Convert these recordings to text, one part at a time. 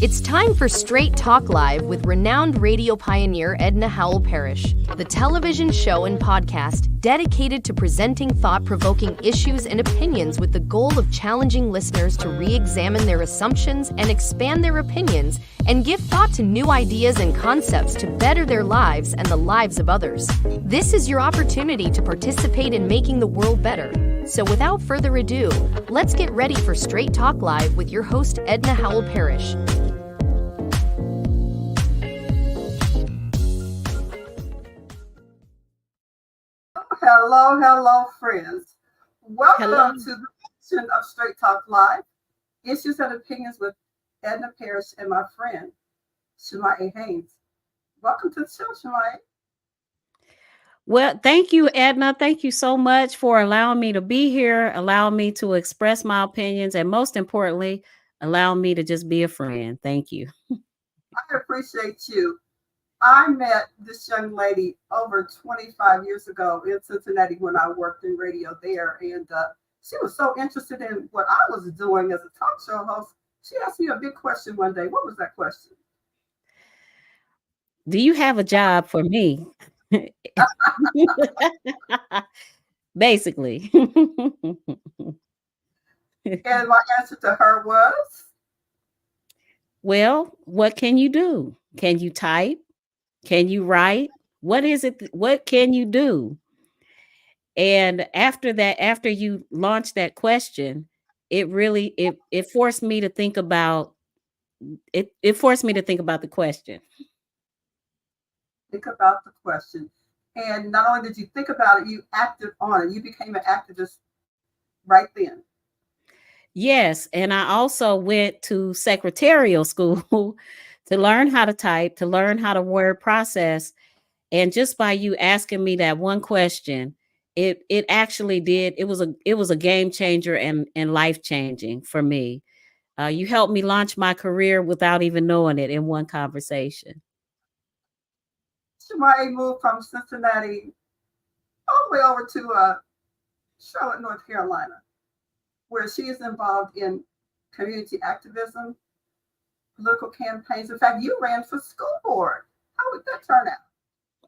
It's time for Straight Talk Live with renowned radio pioneer Edna Howell Parrish, the television show and podcast dedicated to presenting thought-provoking issues and opinions with the goal of challenging listeners to re-examine their assumptions and expand their opinions and give thought to new ideas and concepts to better their lives and the lives of others. This is your opportunity to participate in making the world better. So without further ado, let's get ready for Straight Talk Live with your host Edna Howell Parrish. Hello, friends. Welcome to the edition of Straight Talk Live, Issues and Opinions with Edna Parrish and my friend, Shamaiye Haynes. Welcome to the show, Shamaiye. Well, thank you, Edna. Thank you so much for allowing me to be here, allowing me to express my opinions, and most importantly, allowing me to just be a friend. Thank you. I appreciate you. I met this young lady over 25 years ago in Cincinnati when I worked in radio there, and she was so interested in what I was doing as a talk show host. She asked me a big question one day. What was that question? Do you have a job for me? Basically. And my answer to her was, well, what can you do? Can you type? Can you write? What is it? What can you do? And after that, after you launched that question, it really it forced me to think about it. It forced me to think about the question. Think about the question. And not only did you think about it, you acted on it. You became an activist right then. Yes. And I also went to secretarial school to learn how to type, to learn how to word process. And just by you asking me that one question, it actually did. It was a game changer and life changing for me. You helped me launch my career without even knowing it in one conversation. Shamaiye moved from Cincinnati all the way over to Charlotte, North Carolina, where she is involved in community activism, political campaigns. In fact, you ran for school board. How would that turn out?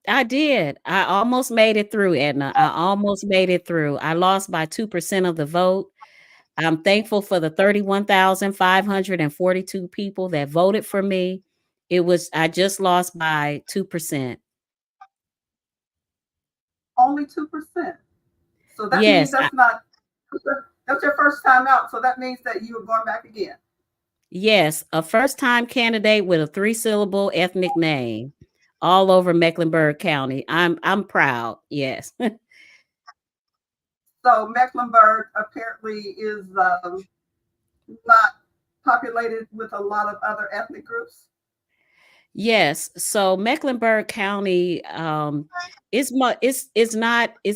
I did. I almost made it through, Edna. I almost made it through. I lost by 2% of the vote. I'm thankful for the 31,542 people that voted for me. I just lost by 2%. Only 2%. So that Yes. means that's your first time out. So that means that you were going back again. Yes, a first-time candidate with a 3-syllable ethnic name all over Mecklenburg County. I'm proud. Yes. So Mecklenburg apparently is not populated with a lot of other ethnic groups. Yes. So Mecklenburg County is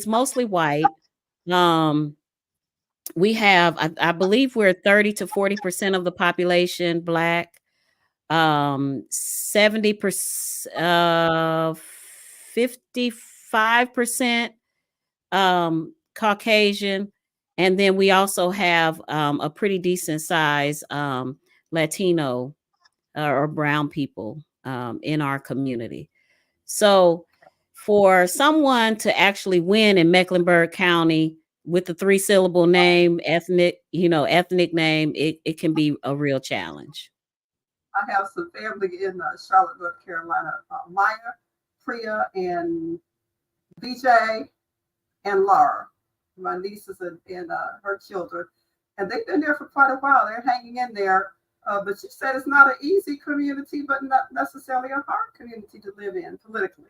mostly white. We have, I believe we're 30 to 40% of the population Black, 70%, 55% Caucasian, and then we also have a pretty decent size Latino or brown people in our community. So for someone to actually win in Mecklenburg County with the 3-syllable name, ethnic name, it can be a real challenge. I have some family in Charlotte, North Carolina, Maya, Priya, and BJ, and Laura, my nieces and her children. And they've been there for quite a while. They're hanging in there. But you said it's not an easy community, but not necessarily a hard community to live in politically.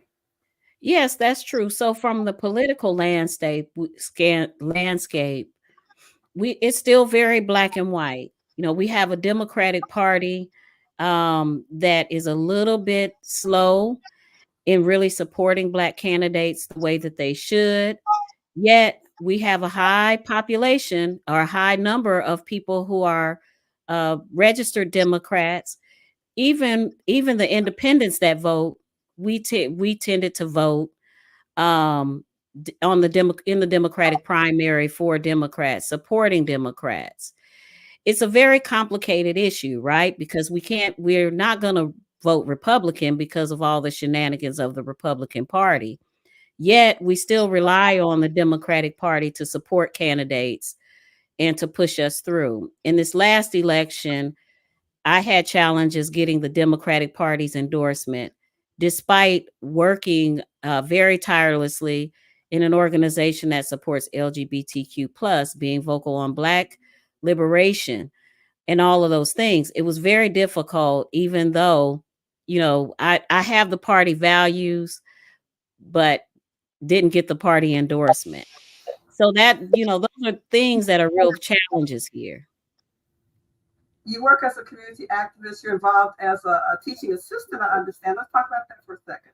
Yes, that's true. So from the political landscape, it's still very black and white. We have a Democratic Party that is a little bit slow in really supporting Black candidates the way that they should. Yet we have a high population or a high number of people who are registered Democrats. Even the independents that vote, we tended to vote in the Democratic primary for Democrats, supporting Democrats. it's a very complicated issue, right? Because we're not going to vote Republican because of all the shenanigans of the Republican Party. Yet we still rely on the Democratic Party to support candidates and to push us through. In this last election, I had challenges getting the Democratic Party's endorsement, despite working very tirelessly in an organization that supports LGBTQ plus, being vocal on Black liberation and all of those things. It was very difficult, even though, I have the party values, but didn't get the party endorsement. So that, those are things that are real challenges here. You work as a community activist. You're involved as a teaching assistant, I understand. Let's talk about that for a second.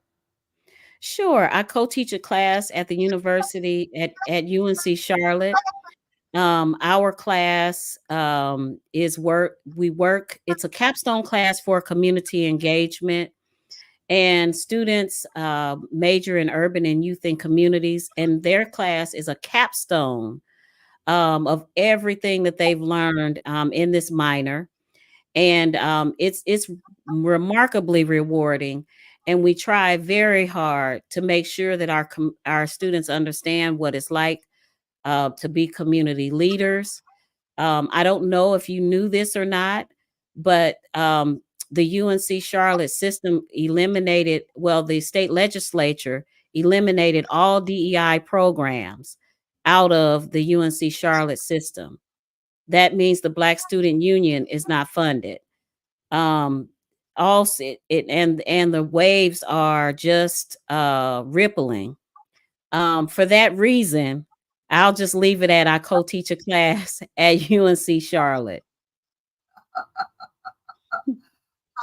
Sure. I co-teach a class at the university at UNC Charlotte. Our class is it's a capstone class for community engagement, and students major in urban and youth and communities, and their class is a capstone of everything that they've learned in this minor. And it's remarkably rewarding, and we try very hard to make sure that our students understand what it's like to be community leaders. I don't know if you knew this or not, but the UNC Charlotte system the state legislature eliminated all DEI programs out of the UNC Charlotte system. That means the Black Student Union is not funded. Also, and the waves are just rippling. For that reason, I'll just leave it at I co-teach a class at UNC Charlotte.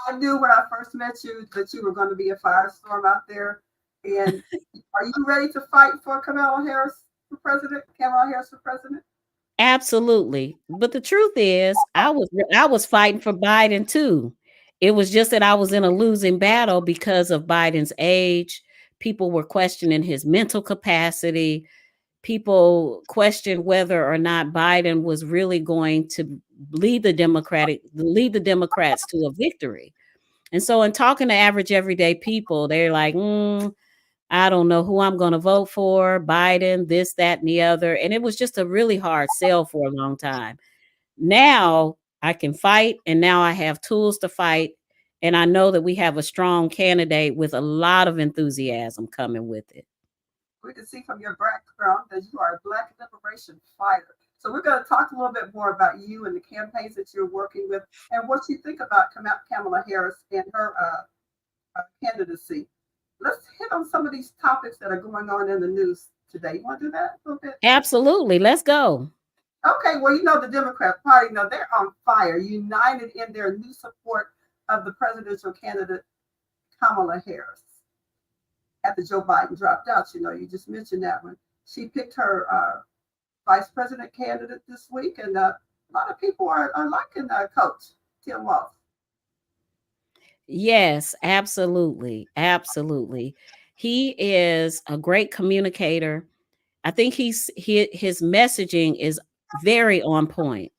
I knew when I first met you that you were going to be a firestorm out there. And are you ready to fight for Kamala Harris for president? Kamala Harris for president? Absolutely. But the truth is, I was fighting for Biden too. It was just that I was in a losing battle because of Biden's age. People were questioning his mental capacity. People questioned whether or not Biden was really going to lead the Democrats to a victory. And so in talking to average everyday people, they're like, I don't know who I'm going to vote for, Biden, this, that, and the other. And it was just a really hard sell for a long time. Now I can fight, and now I have tools to fight. And I know that we have a strong candidate with a lot of enthusiasm coming with it. We can see from your background that you are a Black liberation fighter. So we're going to talk a little bit more about you and the campaigns that you're working with and what you think about Kamala Harris and her candidacy. Let's hit on some of these topics that are going on in the news today. You want to do that a little bit? Absolutely. Let's go. Okay. Well, the Democrat Party, they're on fire, united in their new support of the presidential candidate, Kamala Harris. After Joe Biden dropped out, you just mentioned that one. She picked her vice president candidate this week, and a lot of people are liking Coach Tim Waltz. Yes, absolutely. Absolutely. He is a great communicator. I think his messaging is very on point.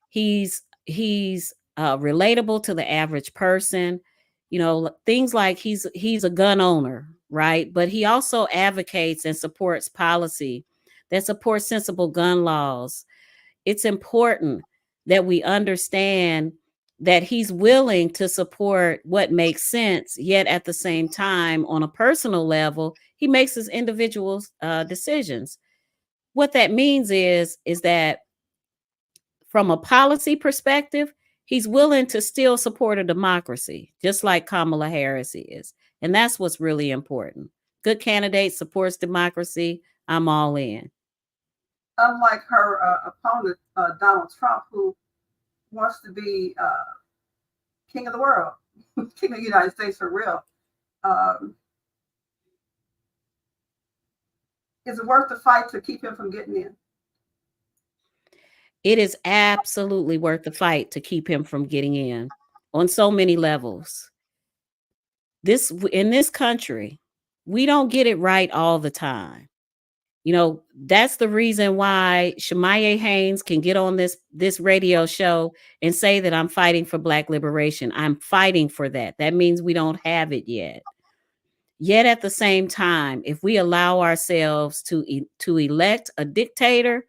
He's relatable to the average person. Things like he's a gun owner, right? But he also advocates and supports policy that supports sensible gun laws. It's important that we understand that he's willing to support what makes sense, yet at the same time, on a personal level, he makes his individual decisions. What that means is that from a policy perspective, he's willing to still support a democracy, just like Kamala Harris is. And that's what's really important. Good candidate supports democracy. I'm all in. Unlike her opponent, Donald Trump, who wants to be king of the world, king of the United States for real. Is it worth the fight to keep him from getting in? It is absolutely worth the fight to keep him from getting in on so many levels. In this country, we don't get it right all the time. You know, that's the reason why Shamaiye Haynes can get on this radio show and say that I'm fighting for Black liberation. I'm fighting for that. That means we don't have it yet. Yet at the same time, if we allow ourselves to elect a dictator,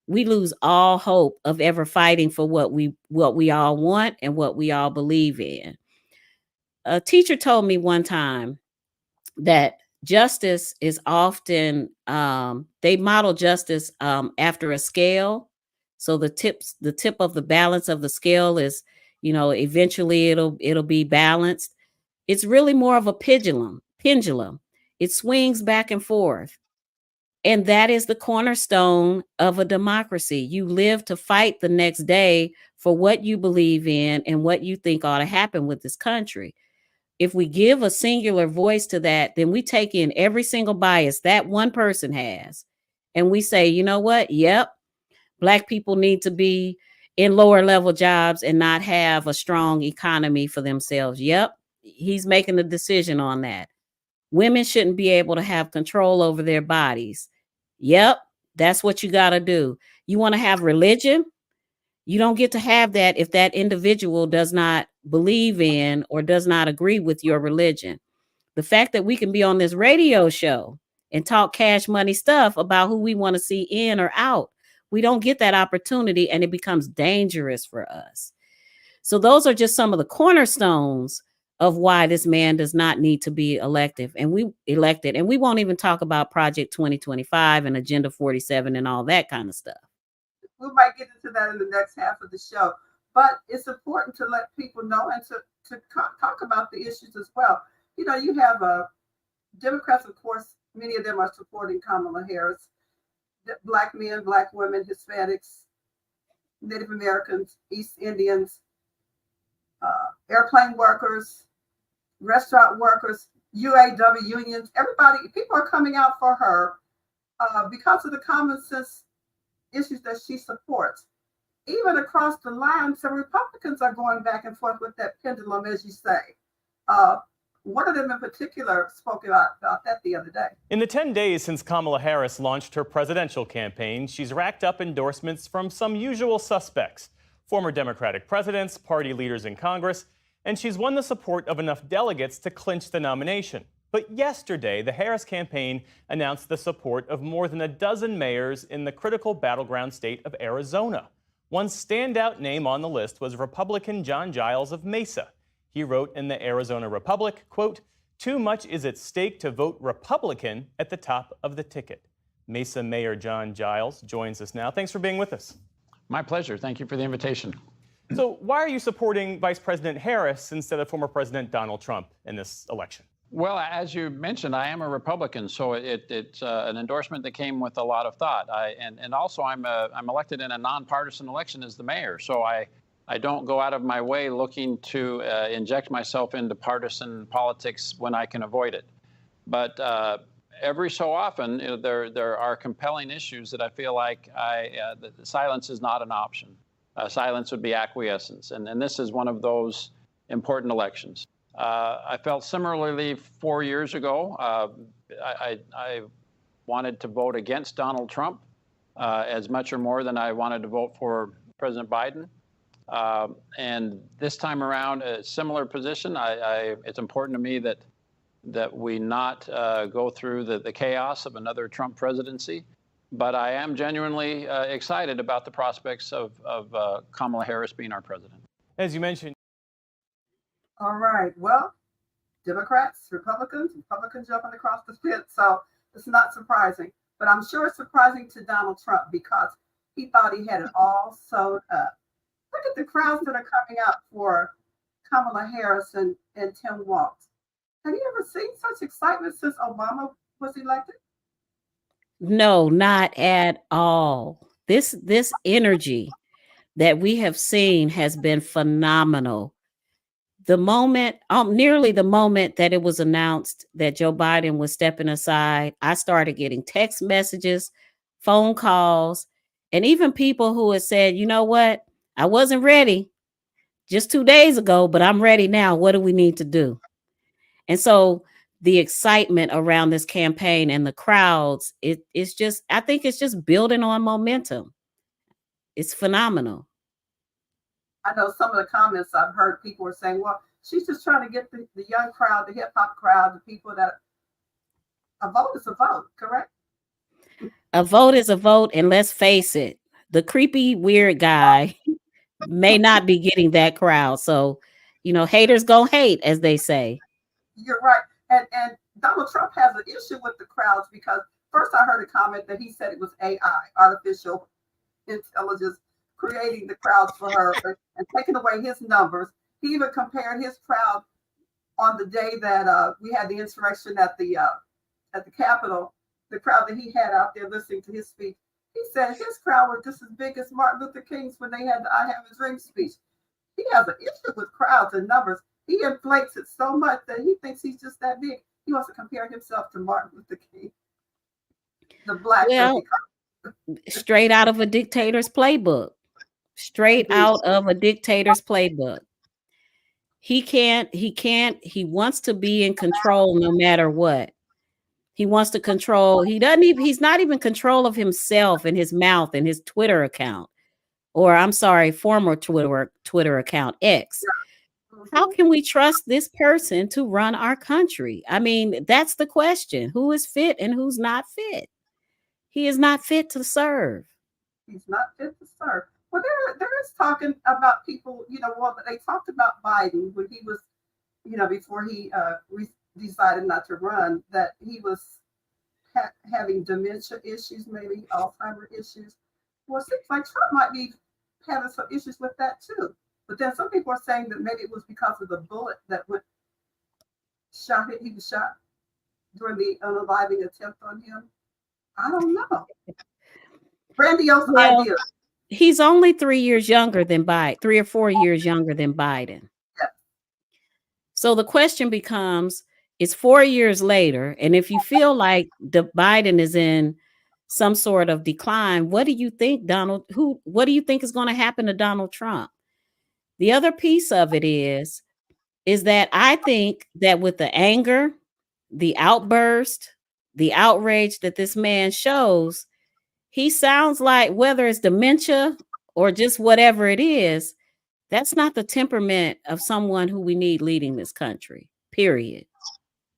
we lose all hope of ever fighting for what we all want and what we all believe in. A teacher told me one time that justice is often they model justice after a scale. So the tip of the balance of the scale is, you know, eventually it'll be balanced. It's really more of a pendulum. It swings back and forth. And that is the cornerstone of a democracy. You live to fight the next day for what you believe in and what you think ought to happen with this country. If we give a singular voice to that, then we take in every single bias that one person has. And we say, you know what? Yep, Black people need to be in lower level jobs and not have a strong economy for themselves. Yep, he's making a decision on that. Women shouldn't be able to have control over their bodies. Yep, that's what you got to do. You want to have religion? You don't get to have that if that individual does not believe in or does not agree with your religion. The fact that we can be on this radio show and talk cash money stuff about who we want to see in or out, we don't get that opportunity, and it becomes dangerous for us. So those are just some of the cornerstones of why this man does not need to be elected. And we won't even talk about Project 2025 and Agenda 47 and all that kind of stuff. We might get into that in the next half of the show, but it's important to let people know and to talk about the issues as well. You know, you have Democrats, of course, many of them are supporting Kamala Harris. Black men, Black women, Hispanics, Native Americans, East Indians, airplane workers, restaurant workers, UAW unions, everybody, people are coming out for her because of the common sense issues that she supports. Even across the line, some Republicans are going back and forth with that pendulum, as you say. One of them in particular spoke about that the other day. In the 10 days since Kamala Harris launched her presidential campaign, she's racked up endorsements from some usual suspects, former Democratic presidents, party leaders in Congress, and she's won the support of enough delegates to clinch the nomination. But yesterday, the Harris campaign announced the support of more than a dozen mayors in the critical battleground state of Arizona. One standout name on the list was Republican John Giles of Mesa. He wrote in the Arizona Republic, quote, "Too much is at stake to vote Republican at the top of the ticket." Mesa Mayor John Giles joins us now. Thanks for being with us. My pleasure. Thank you for the invitation. So why are you supporting Vice President Harris instead of former President Donald Trump in this election? Well, as you mentioned, I am a Republican, so it's an endorsement that came with a lot of thought. And also I'm elected in a nonpartisan election as the mayor, so I don't go out of my way looking to inject myself into partisan politics when I can avoid it. But every so often, there are compelling issues that I feel like the silence is not an option. Silence would be acquiescence, and this is one of those important elections. I felt similarly 4 years ago. I wanted to vote against Donald Trump as much or more than I wanted to vote for President Biden. And this time around, a similar position. It's important to me that we not go through the chaos of another Trump presidency. But I am genuinely excited about the prospects of Kamala Harris being our president. As you mentioned. All right. Well, Democrats, Republicans jumping across the fence. So it's not surprising. But I'm sure it's surprising to Donald Trump because he thought he had it all sewed up. Look at the crowds that are coming out for Kamala Harris and Tim Waltz. Have you ever seen such excitement since Obama was elected? No, not at all. This energy that we have seen has been phenomenal. The moment, nearly the moment that it was announced that Joe Biden was stepping aside, I started getting text messages, phone calls, and even people who had said, you know what, I wasn't ready just 2 days ago, but I'm ready now. What do we need to do? And so the excitement around this campaign and the crowds, it's just, I think it's just building on momentum. It's phenomenal. I know some of the comments I've heard, people were saying, well, she's just trying to get the young crowd, the hip hop crowd, the people that a vote is a vote, correct? A vote is a vote. And let's face it, the creepy, weird guy may not be getting that crowd. So, haters gonna hate, as they say. You're right. And Donald Trump has an issue with the crowds because first I heard a comment that he said it was AI, artificial intelligence, creating the crowds for her and taking away his numbers. He even compared his crowd on the day that we had the insurrection at the Capitol, the crowd that he had out there listening to his speech. He said his crowd was just as big as Martin Luther King's when they had the I Have a Dream speech. He has an issue with crowds and numbers. He inflates it so much that he thinks he's just that big. He wants to compare himself to Martin Luther King, the black. Well, straight out of a dictator's playbook. Straight out of a dictator's playbook. He wants to be in control no matter what. He wants to control. He's not even control of himself and his mouth and his Twitter account, or I'm sorry, former Twitter account, X. How can we trust this person to run our country? I mean, that's the question. Who is fit and who's not fit? He is not fit to serve. He's not fit to serve. Well, there is talking about people, well, they talked about Biden when he was, before he decided not to run, that he was having dementia issues, maybe Alzheimer's issues. Well, it seems like Trump might be having some issues with that too. But then some people are saying that maybe it was because of the bullet that he was shot during the unaliving attempt on him. I don't know. Grandiose idea. He's only 3 years younger than Biden, 3 or 4 years younger than Biden. Yeah. So the question becomes, it's 4 years later, and if you feel like Biden is in some sort of decline, what do you think, what do you think is going to happen to Donald Trump? The other piece of it is that I think that with the anger, the outburst, the outrage that this man shows, he sounds like, whether it's dementia or just whatever it is, that's not the temperament of someone who we need leading this country, period.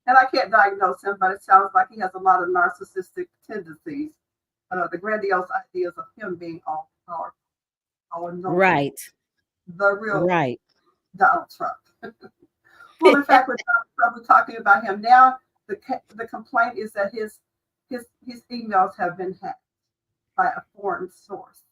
And I can't diagnose him, but it sounds like he has a lot of narcissistic tendencies. The grandiose ideas of him being all powerful. Right. The real Donald Trump. Well, in fact, with Donald Trump, we're talking about him now. The complaint is that his emails have been hacked by a foreign source.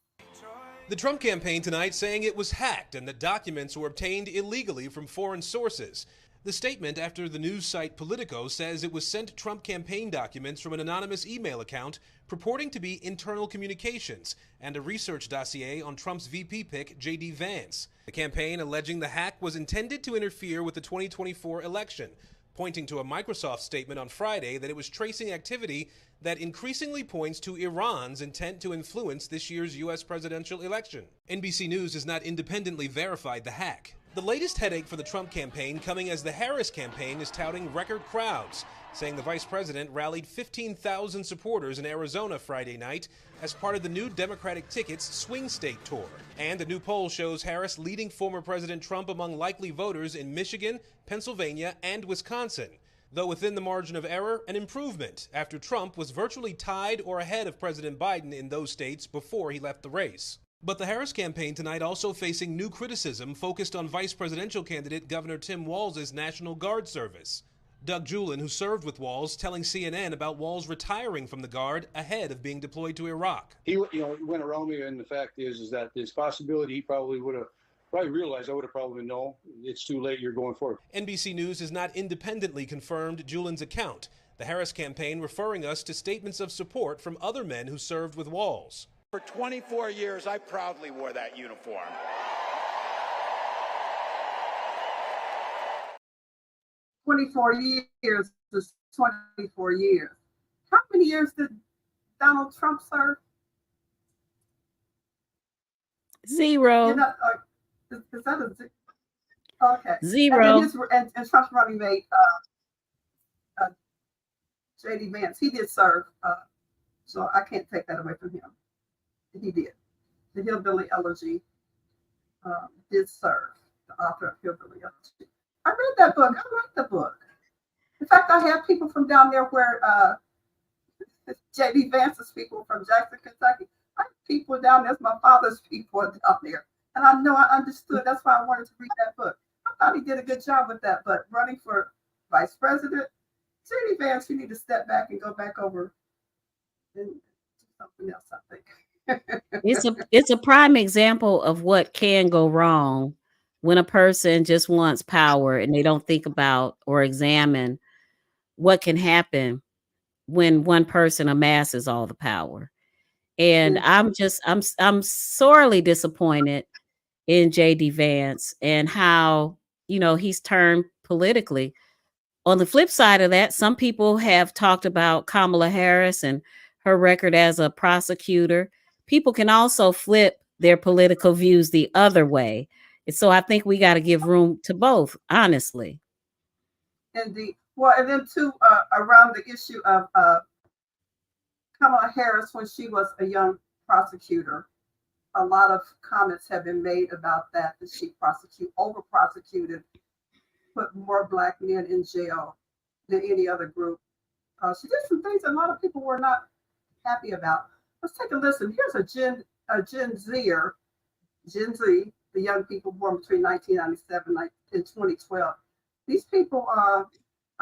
The Trump campaign tonight saying it was hacked and that documents were obtained illegally from foreign sources. The statement after the news site Politico says it was sent Trump campaign documents from an anonymous email account purporting to be internal communications and a research dossier on Trump's VP pick, J.D. Vance. The campaign alleging the hack was intended to interfere with the 2024 election, pointing to a Microsoft statement on Friday that it was tracing activity that increasingly points to Iran's intent to influence this year's U.S. presidential election. NBC News has not independently verified the hack. The latest headache for the Trump campaign coming as the Harris campaign is touting record crowds, saying the vice president rallied 15,000 supporters in Arizona Friday night as part of the new Democratic ticket's swing state tour. And a new poll shows Harris leading former President Trump among likely voters in Michigan, Pennsylvania, and Wisconsin, though within the margin of error, an improvement after Trump was virtually tied or ahead of President Biden in those states before he left the race. But the Harris campaign tonight also facing new criticism focused on vice presidential candidate Governor Tim Walz's National Guard service. Doug Julin, who served with Walz, telling CNN about Walz retiring from the Guard ahead of being deployed to Iraq. He went around me, and the fact is that there's possibility he probably would have realized. I would have probably no, it's too late, you're going forward. NBC News has not independently confirmed Julin's account. The Harris campaign referring us to statements of support from other men who served with Walz. For 24 years, I proudly wore that uniform. 24 years is 24 years. How many years did Donald Trump serve? 0. Is that a zero? Okay. 0. And Trump's running mate, J.D. Vance, he did serve, so I can't take that away from him. He did. The Hillbilly Elegy did serve, the author of Hillbilly Elegy. I read that book. I like the book. In fact, I have people from down there where J.D. Vance's people from Jackson, Kentucky. I have people down there. That's my father's people down there. And I know I understood. That's why I wanted to read that book. I thought he did a good job with that. But running for vice president, J.D. Vance, you need to step back and go back over and do something else, I think. It's a prime example of what can go wrong when a person just wants power and they don't think about or examine what can happen when one person amasses all the power. And I'm sorely disappointed in J.D. Vance and how, he's turned politically. On the flip side of that, some people have talked about Kamala Harris and her record as a prosecutor. People can also flip their political views the other way. And so I think we got to give room to both, honestly. Indeed. Well, and then too, around the issue of Kamala Harris, when she was a young prosecutor, a lot of comments have been made about that she over-prosecuted, put more Black men in jail than any other group. She did some things that a lot of people were not happy about. Let's take a listen. Here's a Gen Z, the young people born between 1997 and 2012. These people are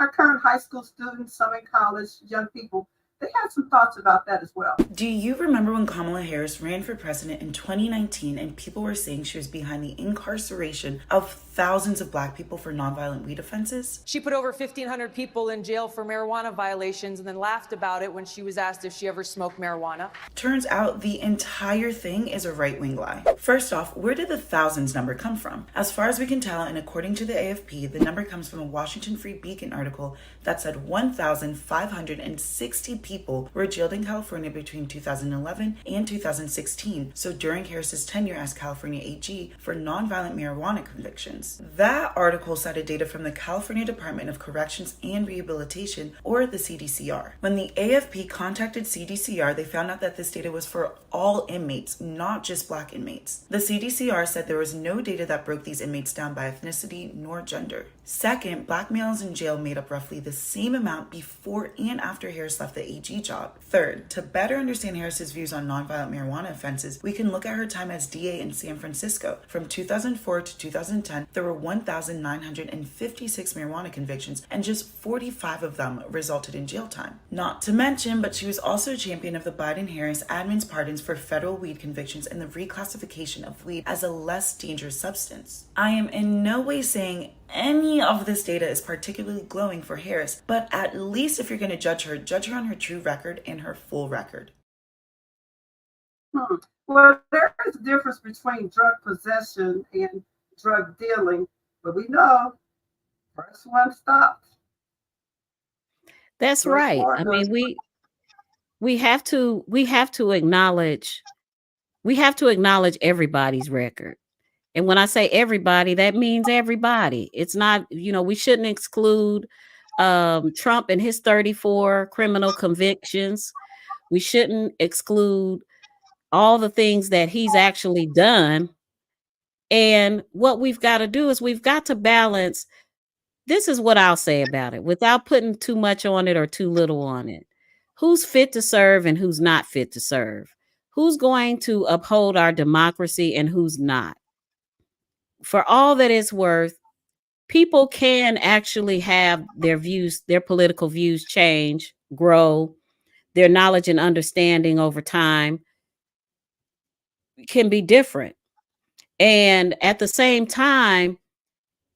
current high school students, some in college, young people. They had some thoughts about that as well. Do you remember when Kamala Harris ran for president in 2019 and people were saying she was behind the incarceration of thousands of Black people for nonviolent weed offenses? She put over 1,500 people in jail for marijuana violations and then laughed about it when she was asked if she ever smoked marijuana. Turns out the entire thing is a right-wing lie. First off, where did the thousands number come from? As far as we can tell, and according to the AFP, the number comes from a Washington Free Beacon article that said 1,560 people were jailed in California between 2011 and 2016, so during Harris's tenure as California AG for nonviolent marijuana convictions. That article cited data from the California Department of Corrections and Rehabilitation, or the CDCR. When the AFP contacted CDCR, they found out that this data was for all inmates, not just Black inmates. The CDCR said there was no data that broke these inmates down by ethnicity nor gender. Second, Black males in jail made up roughly the same amount before and after Harris left the AG job. Third, to better understand Harris's views on nonviolent marijuana offenses, we can look at her time as DA in San Francisco. From 2004 to 2010, there were 1,956 marijuana convictions, and just 45 of them resulted in jail time. Not to mention, but she was also a champion of the Biden-Harris admin's pardons for federal weed convictions and the reclassification of weed as a less dangerous substance. I am in no way saying any of this data is particularly glowing for Harris, but at least if you're going to judge her on her true record and her full record. Well, there is a difference between drug possession and drug dealing, but we know first one stopped. That's right. I mean, we have to acknowledge everybody's record. And when I say everybody, that means everybody. It's not, we shouldn't exclude Trump and his 34 criminal convictions. We shouldn't exclude all the things that he's actually done. And what we've got to do is we've got to balance. This is what I'll say about it without putting too much on it or too little on it. Who's fit to serve and who's not fit to serve? Who's going to uphold our democracy and who's not? For all that it's worth, people can actually have their views, their political views change, grow, their knowledge and understanding over time can be different. And at the same time,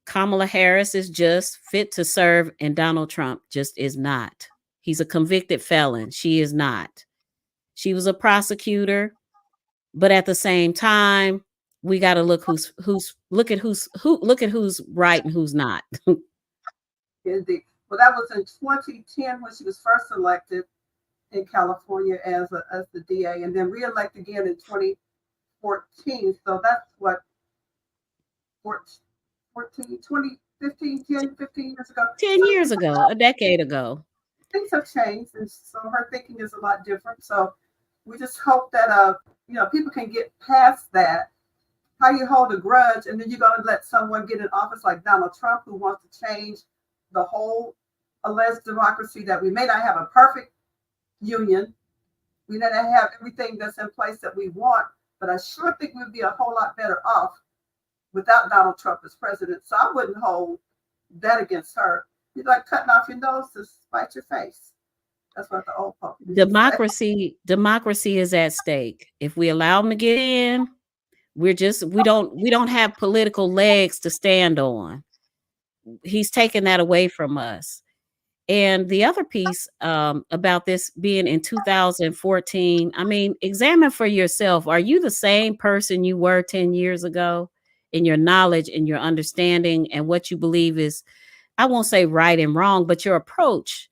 Kamala Harris is just fit to serve and Donald Trump just is not. He's a convicted felon. She is not. She was a prosecutor, but at the same time, we got to look who's right and who's not. Indeed. Well, that was in 2010 when she was first elected in California as the DA, and then reelected again in 2014. So that's what 15 years ago. 10 years ago, a decade ago. things have changed, and so her thinking is a lot different. So we just hope that people can get past that. How you hold a grudge, and then you're going to let someone get in office like Donald Trump, who wants to change the whole alleged democracy, that we may not have a perfect union, we may not have everything that's in place that we want, but I sure think we'd be a whole lot better off without Donald Trump as president. So I wouldn't hold that against her. You're like cutting off your nose to spite your face. That's what the old folk used to say. Democracy is at stake. If we allow them to get in, we don't have political legs to stand on. He's taken that away from us. And the other piece about this being in 2014, I mean, examine for yourself. Are you the same person you were 10 years ago in your knowledge and your understanding and what you believe is, I won't say right and wrong, but your approach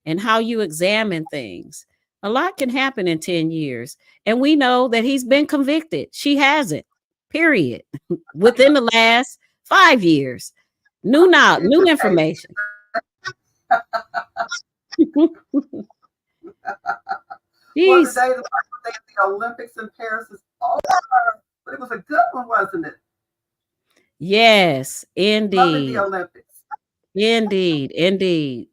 and how you examine things? A lot can happen in 10 years. And we know that he's been convicted. She hasn't, period. Within the last 5 years. New information. Well, today the Olympics in Paris is over, but it was a good one, wasn't it? Yes, indeed. Loving the Olympics. Indeed.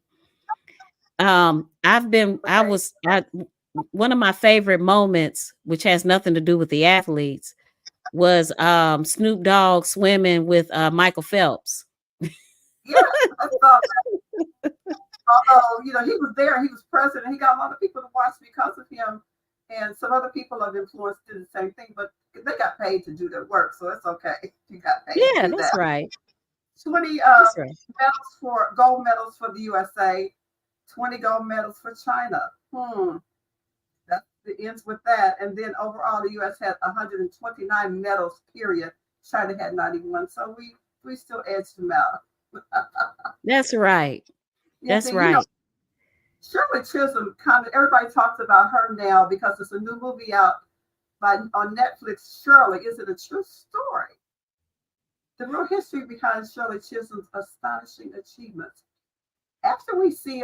One of my favorite moments, which has nothing to do with the athletes, was Snoop Dogg swimming with Michael Phelps. Yeah, I saw that. Although, he was there, he was president, he got a lot of people to watch because of him, and some other people of influence did the same thing, but they got paid to do their work, so it's okay. You got paid to do that's that. right. 20 gold medals for the USA, 20 gold medals for China. That ends with that. And then overall, the US had 129 medals, period. China had 91. So we still edged them out. That's right. That's right. Shirley Chisholm, everybody talks about her now because there's a new movie out on Netflix, Shirley. Is it a true story? The real history behind Shirley Chisholm's astonishing achievements. After we see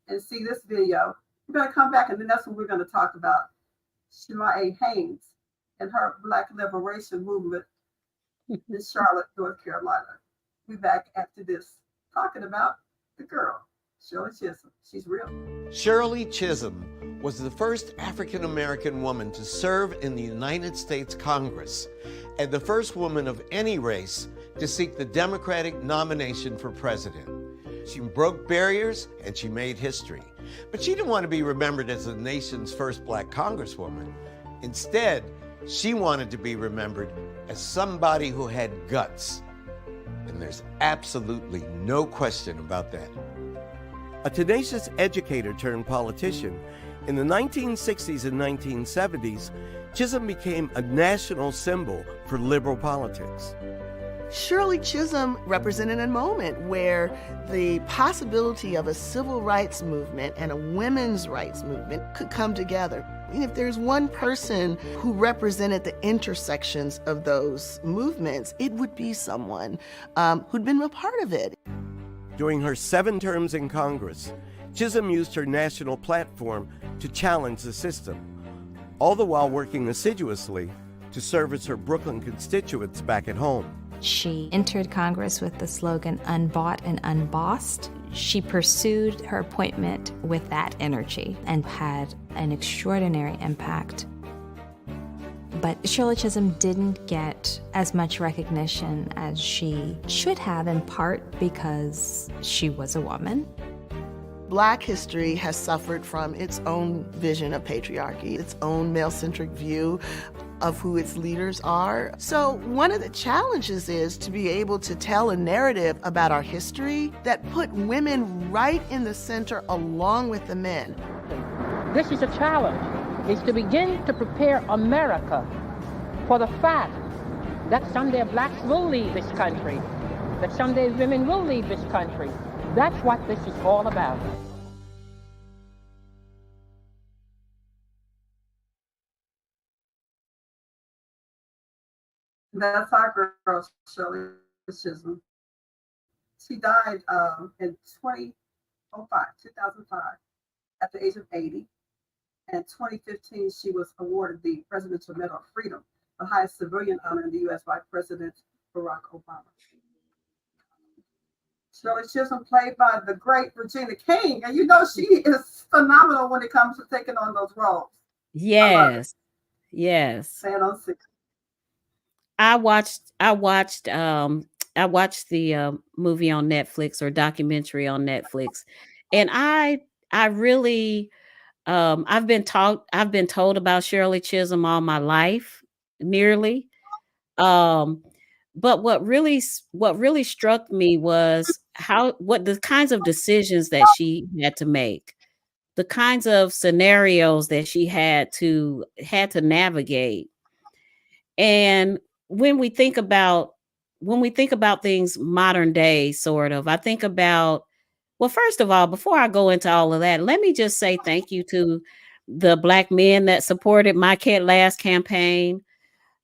this video, we're going to come back, and then that's when we're going to talk about Shamaiye Haynes and her Black liberation movement in Charlotte, North Carolina. We'll be back after this talking about the girl, Shirley Chisholm. She's real. Shirley Chisholm was the first African-American woman to serve in the United States Congress and the first woman of any race to seek the Democratic nomination for president. She broke barriers and she made history. But she didn't want to be remembered as the nation's first Black congresswoman. Instead, she wanted to be remembered as somebody who had guts. And there's absolutely no question about that. A tenacious educator turned politician, in the 1960s and 1970s, Chisholm became a national symbol for liberal politics. Shirley Chisholm represented a moment where the possibility of a civil rights movement and a women's rights movement could come together. And if there's one person who represented the intersections of those movements, it would be someone who'd been a part of it. During her 7 terms in Congress, Chisholm used her national platform to challenge the system, all the while working assiduously to service her Brooklyn constituents back at home. She entered Congress with the slogan, "Unbought and unbossed." She pursued her appointment with that energy and had an extraordinary impact. But Shirley Chisholm didn't get as much recognition as she should have, in part because she was a woman. Black history has suffered from its own vision of patriarchy, its own male-centric view of who its leaders are. So one of the challenges is to be able to tell a narrative about our history that put women right in the center along with the men. This is a challenge, is to begin to prepare America for the fact that someday blacks will lead this country, that someday women will lead this country. That's what this is all about. That's our girl, Shirley Chisholm. She died in 2020. 2005, at the age of 80. And 2015, she was awarded the Presidential Medal of Freedom, the highest civilian honor in the U.S. by President Barack Obama. Shirley Chisholm, played by the great Regina King, and you know she is phenomenal when it comes to taking on those roles. Yes, yes. I watched the movie on Netflix, or documentary on Netflix, and I really I've been told about Shirley Chisholm all my life, nearly. But what really struck me was what the kinds of decisions that she had to make, the kinds of scenarios that she had to navigate. And when we think about things modern day, sort of, I think about, well, first of all, before I go into all of that, let me just say thank you to the Black men that supported my Can't Last campaign.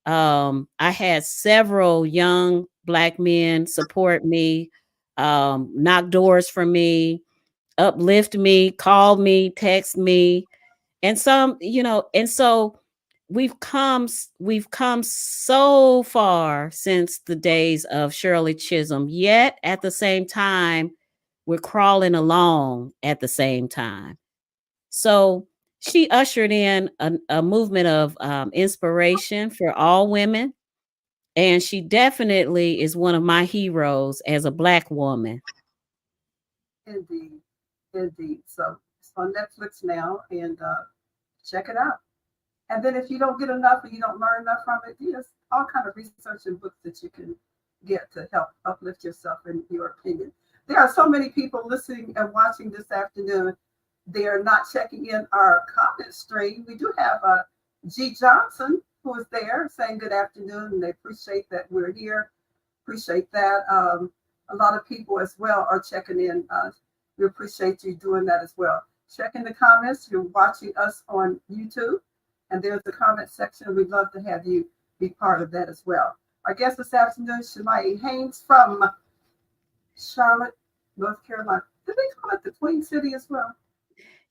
I had several young Black men support me, knock doors for me, uplift me, call me, text me, and some, and so we've come so far since the days of Shirley Chisholm, yet at the same time we're crawling along at the same time. So she ushered in a movement of inspiration for all women, and she definitely is one of my heroes as a Black woman. Indeed. So it's on Netflix now, and check it out. And then if you don't get enough and you don't learn enough from it, there's all kind of research and books that you can get to help uplift yourself in your opinion. There are so many people listening and watching this afternoon. They are not checking in our comment stream. We do have G. Johnson, who is there, saying good afternoon, and they appreciate that we're here. Appreciate that. A lot of people as well are checking in. We appreciate you doing that as well. Check in the comments. You're watching us on YouTube, and there's the comment section. We'd love to have you be part of that as well. Our guest this afternoon, Shamaiye Haynes from Charlotte, North Carolina. Did they call it the Queen City as well?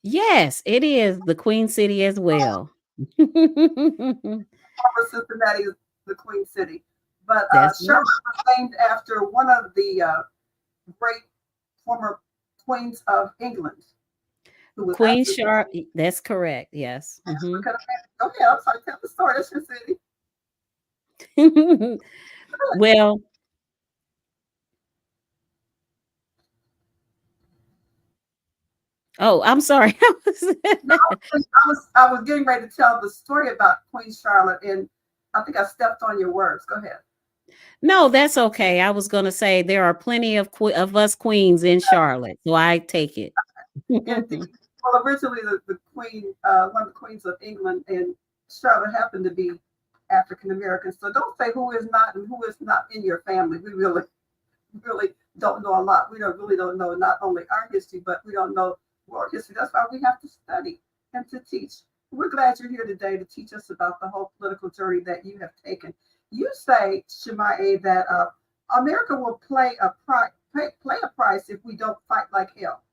Yes, it is the Queen City as well. Cincinnati is the Queen City. But Charlotte was named after one of the great former queens of England. Queen Charlotte, that's correct, yes. Mm-hmm. Okay, I'm sorry, tell the story. That's your city. Well, oh, I'm sorry. I was getting ready to tell the story about Queen Charlotte, and I think I stepped on your words. Go ahead. No, that's okay. I was going to say there are plenty of us queens in Charlotte, so I take it. Well, originally the queen, one of the queens of England, and Charlotte happened to be African American. So don't say who is not and who is not in your family. We really don't know a lot. We really don't know not only our history, but we don't know world history. That's why we have to study and to teach. We're glad you're here today to teach us about the whole political journey that you have taken. You say, Shamaiye, that America will pay a price if we don't fight like hell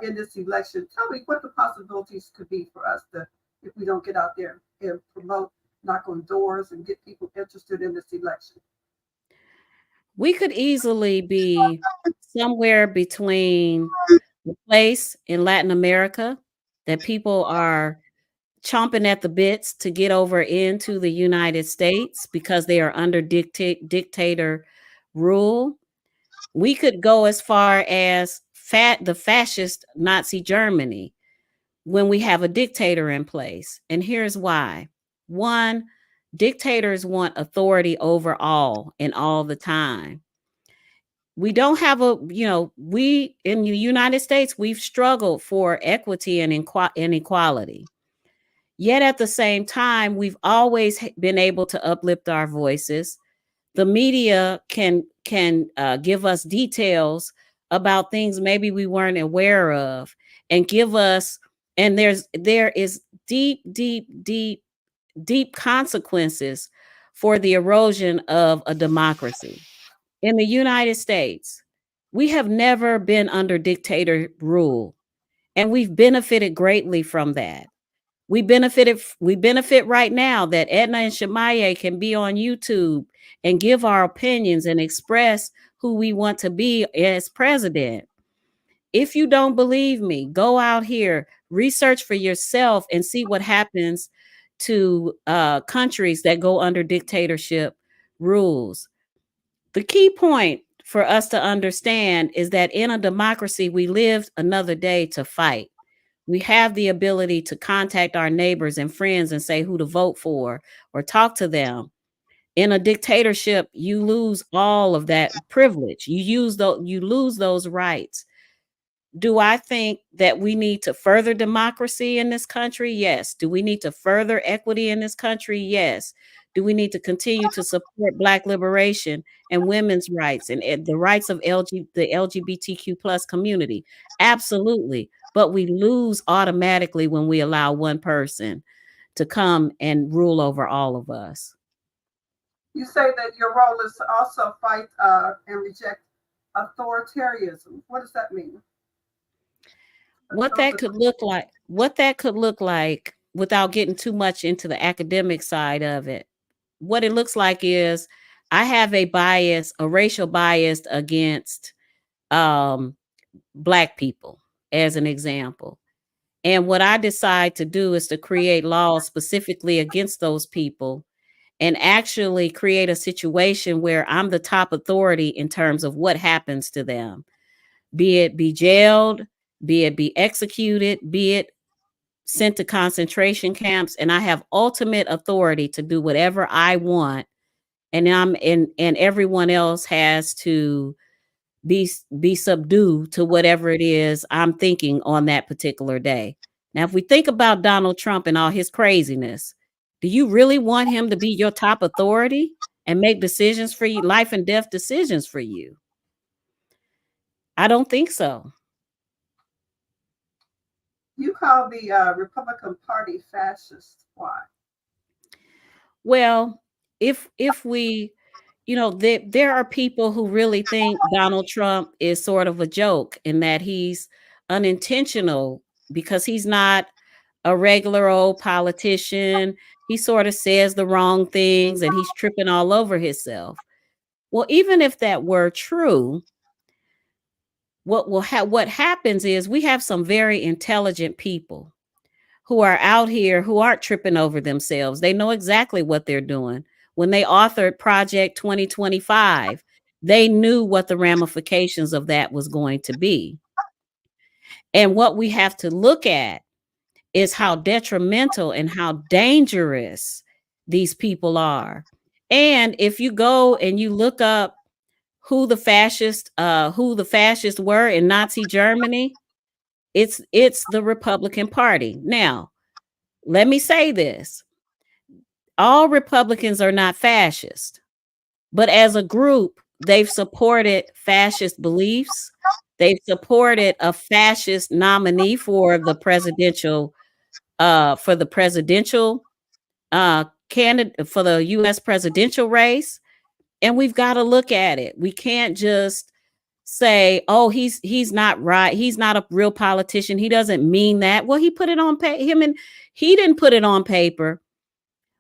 in this election. Tell me what the possibilities could be for us if we don't get out there and promote, knock on doors, and get people interested in this election. We could easily be somewhere between the place in Latin America that people are chomping at the bits to get over into the United States because they are under dictator rule. We could go as far as the fascist Nazi Germany when we have a dictator in place. And here's why. One, dictators want authority over all and all the time. We don't have we in the United States, we've struggled for equity and inequality. Yet at the same time, we've always been able to uplift our voices. The media can give us details about things maybe we weren't aware of, and give us, and there is deep consequences for the erosion of a democracy. In the United States, We have never been under dictator rule, and we've benefited greatly from that. We benefit right now that Edna and Shamaiye can be on YouTube and give our opinions and express who we want to be as president. If you don't believe me, go out here, research for yourself, and see what happens to countries that go under dictatorship rules. The key point for us to understand is that in a democracy, we live another day to fight. We have the ability to contact our neighbors and friends and say who to vote for or talk to them. In a dictatorship, you lose all of that privilege. You lose those rights. Do I think that we need to further democracy in this country? Yes. Do we need to further equity in this country? Yes. Do we need to continue to support Black liberation and women's rights and the rights of the LGBTQ plus community? Absolutely. But we lose automatically when we allow one person to come and rule over all of us. You say that your role is to also fight and reject authoritarianism. What does that mean? What that could look like without getting too much into the academic side of it. What it looks like is I have a racial bias against Black people, as an example. And what I decide to do is to create laws specifically against those people and actually create a situation where I'm the top authority in terms of what happens to them, be it be jailed, be it be executed, be it sent to concentration camps, and I have ultimate authority to do whatever I want, and everyone else has to be subdued to whatever it is I'm thinking on that particular day. Now, if we think about Donald Trump and all his craziness, do you really want him to be your top authority and make decisions for you, life and death decisions for you? I don't think so. You call the Republican Party fascist. Why? Well, if we, there are people who really think Donald Trump is sort of a joke and that he's unintentional because he's not a regular old politician. He sort of says the wrong things and he's tripping all over himself. Well, even if that were true, what happens is we have some very intelligent people who are out here who aren't tripping over themselves. They know exactly what they're doing. When they authored Project 2025, they knew what the ramifications of that was going to be. And what we have to look at is how detrimental and how dangerous these people are. And if you go and you look up who the fascists were in Nazi Germany, it's the Republican Party. Now, let me say this. All Republicans are not fascist, but as a group, they've supported fascist beliefs. They've supported a fascist nominee for the presidential candidate for the US presidential race. And we've got to look at it. We can't just say, oh, he's not right. He's not a real politician. He doesn't mean that. Well, he put it on he didn't put it on paper,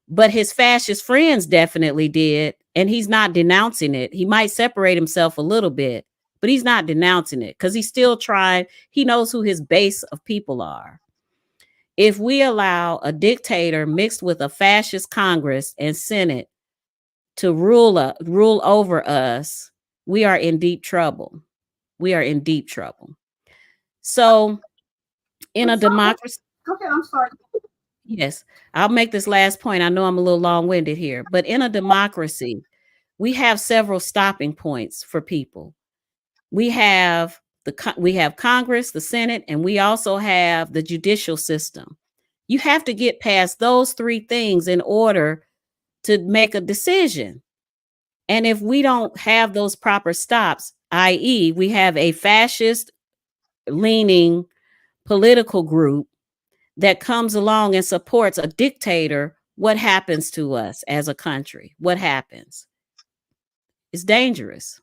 but his fascist friends definitely did. And he's not denouncing it. He might separate himself a little bit, but he's not denouncing it because he's still trying. He knows who his base of people are. If we allow a dictator mixed with a fascist Congress and Senate to rule over us, we are in deep trouble. We are in deep trouble. So in a democracy. Okay, I'm sorry. Yes, I'll make this last point. I know I'm a little long-winded here, but in a democracy, we have several stopping points for people. We have Congress, the Senate, and we also have the judicial system. You have to get past those three things in order to make a decision. And if we don't have those proper stops, i.e., we have a fascist leaning political group that comes along and supports a dictator, what happens to us as a country? What happens? It's dangerous.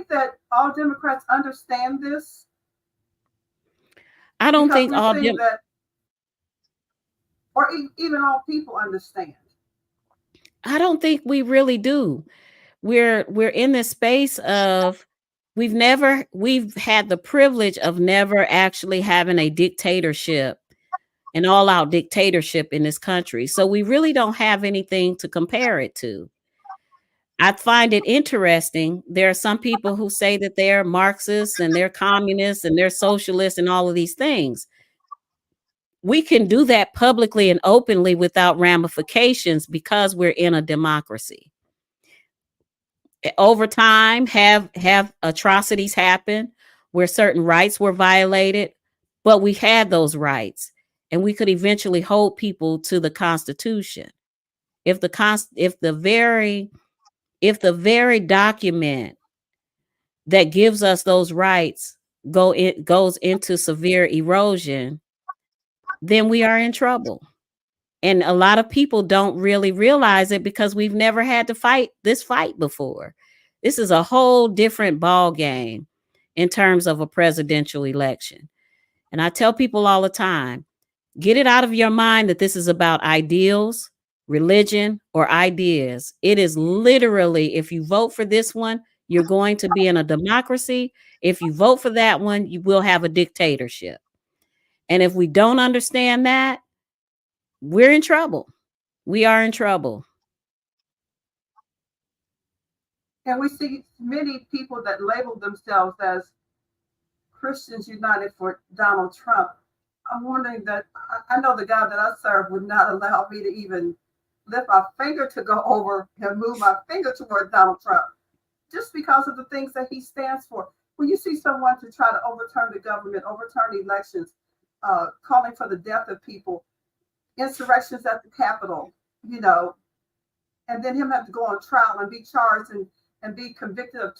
think that all Democrats understand this? I don't Because think we're all seeing that, or even all people understand. I don't think we really do. We're in this space of we've had the privilege of never actually having a dictatorship, an all-out dictatorship in this country. So we really don't have anything to compare it to. I find it interesting. There are some people who say that they're Marxists and they're communists and they're socialists and all of these things. We can do that publicly and openly without ramifications because we're in a democracy. Over time, have atrocities happen where certain rights were violated, but we had those rights and we could eventually hold people to the Constitution. If the very document that gives us those rights goes into severe erosion, then we are in trouble. And a lot of people don't really realize it because we've never had to fight this fight before. This is a whole different ball game in terms of a presidential election. And I tell people all the time, get it out of your mind that this is about ideals, religion, or ideas. It is literally, if you vote for this one, you're going to be in a democracy. If you vote for that one, you will have a dictatorship. And if we don't understand that, we're in trouble. We are in trouble. And we see many people that label themselves as Christians United for Donald Trump. I'm wondering that I know the God that I serve would not allow me to even lift my finger to go over and move my finger toward Donald Trump, just because of the things that he stands for. When you see someone to try to overturn the government, overturn elections, calling for the death of people, insurrections at the Capitol, and then him have to go on trial and be charged and be convicted of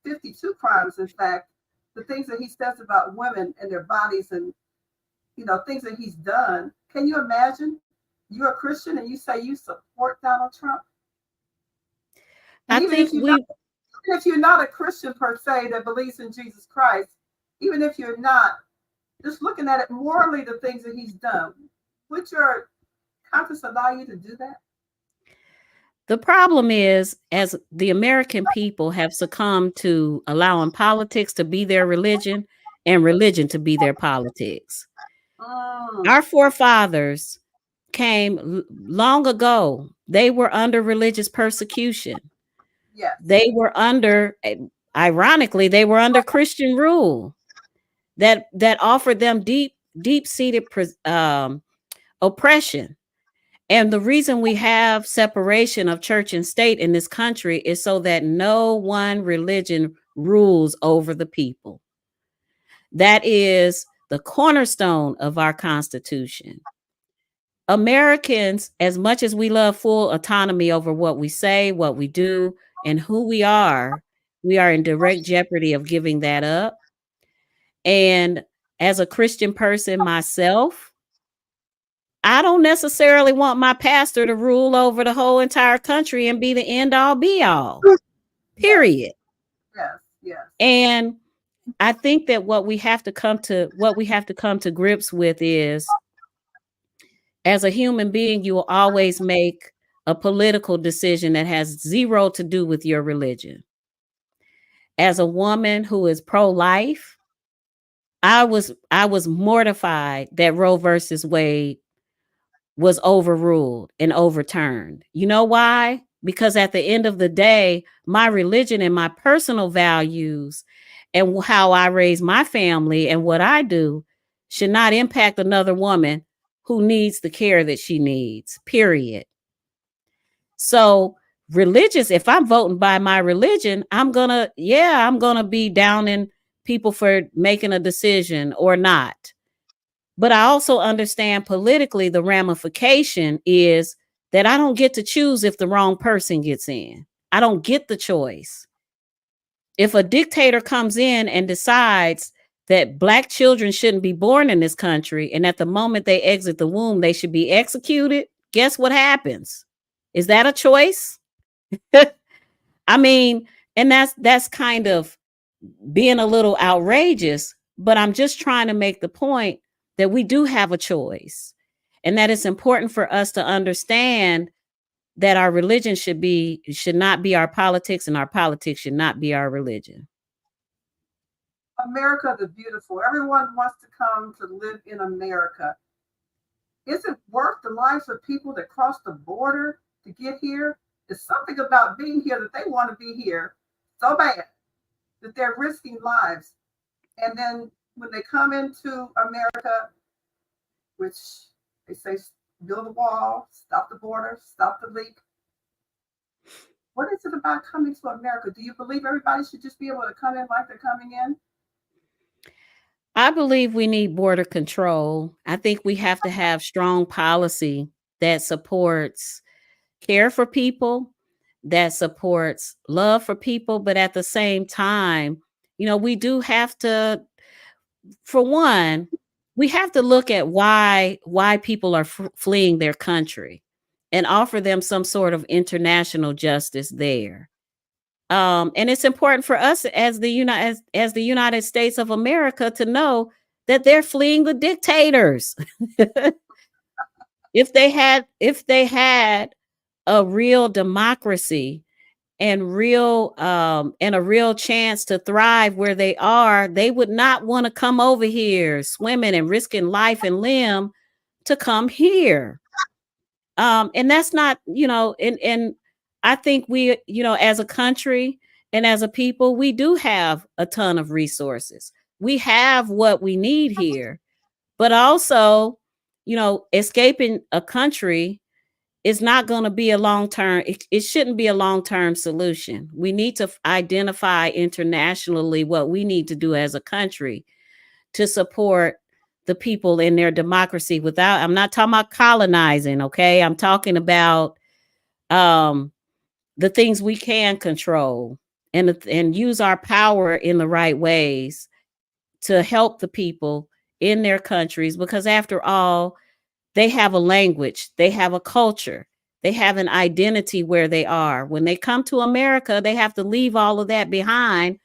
52 crimes, in fact, the things that he says about women and their bodies and, things that he's done. Can you imagine you're a Christian and you say you support Donald Trump? Even if you're not a Christian per se that believes in Jesus Christ, even if you're not, just looking at it morally, the things that he's done, would your conscience allow you to do that? The problem is, as the American people have succumbed to allowing politics to be their religion and religion to be their politics. Our forefathers came long ago. They were under religious persecution. Yes. They were ironically, they were under Christian rule that offered them deep-seated oppression. And the reason we have separation of church and state in this country is so that no one religion rules over the people. That is the cornerstone of our Constitution. Americans, as much as we love full autonomy over what we say, what we do, and who we are in direct jeopardy of giving that up. And as a Christian person myself, I don't necessarily want my pastor to rule over the whole entire country and be the end all be all. Period. Yes. And I think that what we have to come to grips with is, as a human being, you will always make a political decision that has zero to do with your religion. As a woman who is pro-life, I was mortified that Roe versus Wade was overruled and overturned. You know why? Because at the end of the day, my religion and my personal values and how I raise my family and what I do should not impact another woman who needs the care that she needs, period. So if I'm voting by my religion, I'm gonna be downing people for making a decision or not. But I also understand politically the ramification is that I don't get to choose if the wrong person gets in. I don't get the choice. If a dictator comes in and decides that Black children shouldn't be born in this country, and at the moment they exit the womb, they should be executed, guess what happens? Is that a choice? I mean, And that's kind of being a little outrageous, but I'm just trying to make the point that we do have a choice, and that it's important for us to understand that our religion should not be our politics, and our politics should not be our religion. America the beautiful. Everyone wants to come to live in America. Is it worth the lives of people that cross the border to get here? There's something about being here that they want to be here so bad that they're risking lives. And then when they come into America, which they say build a wall, stop the border, stop the leak. What is it about coming to America? Do you believe everybody should just be able to come in like they're coming in? I believe we need border control. I think we have to have strong policy that supports care for people, that supports love for people, but at the same time, we do have to, for one, we have to look at why people are fleeing their country and offer them some sort of international justice there. And it's important for us as the United States of America to know that they're fleeing the dictators. If they had a real democracy and a real chance to thrive where they are, they would not want to come over here swimming and risking life and limb to come here. And that's not, and I think we, as a country and as a people, we do have a ton of resources. We have what we need here, but also, escaping a country is not going to be a long-term, it shouldn't be a long-term solution. We need to identify internationally what we need to do as a country to support the people in their democracy I'm not talking about colonizing, okay? I'm talking about the things we can control and use our power in the right ways to help the people in their countries, because after all, they have a language, they have a culture, they have an identity where they are. When they come to America, they have to leave all of that behind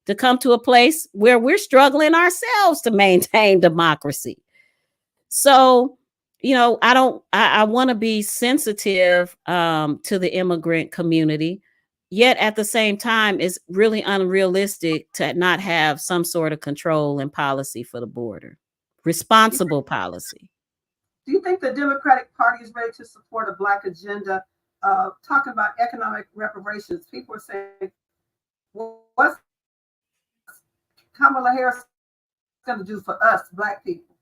to come to a place where we're struggling ourselves to maintain democracy. So, I want to be sensitive to the immigrant community, yet at the same time, it's really unrealistic to not have some sort of control and policy for the border, responsible policy. Do you think the Democratic Party is ready to support a Black agenda? Talking about economic reparations, people are saying, what's Kamala Harris going to do for us, Black people?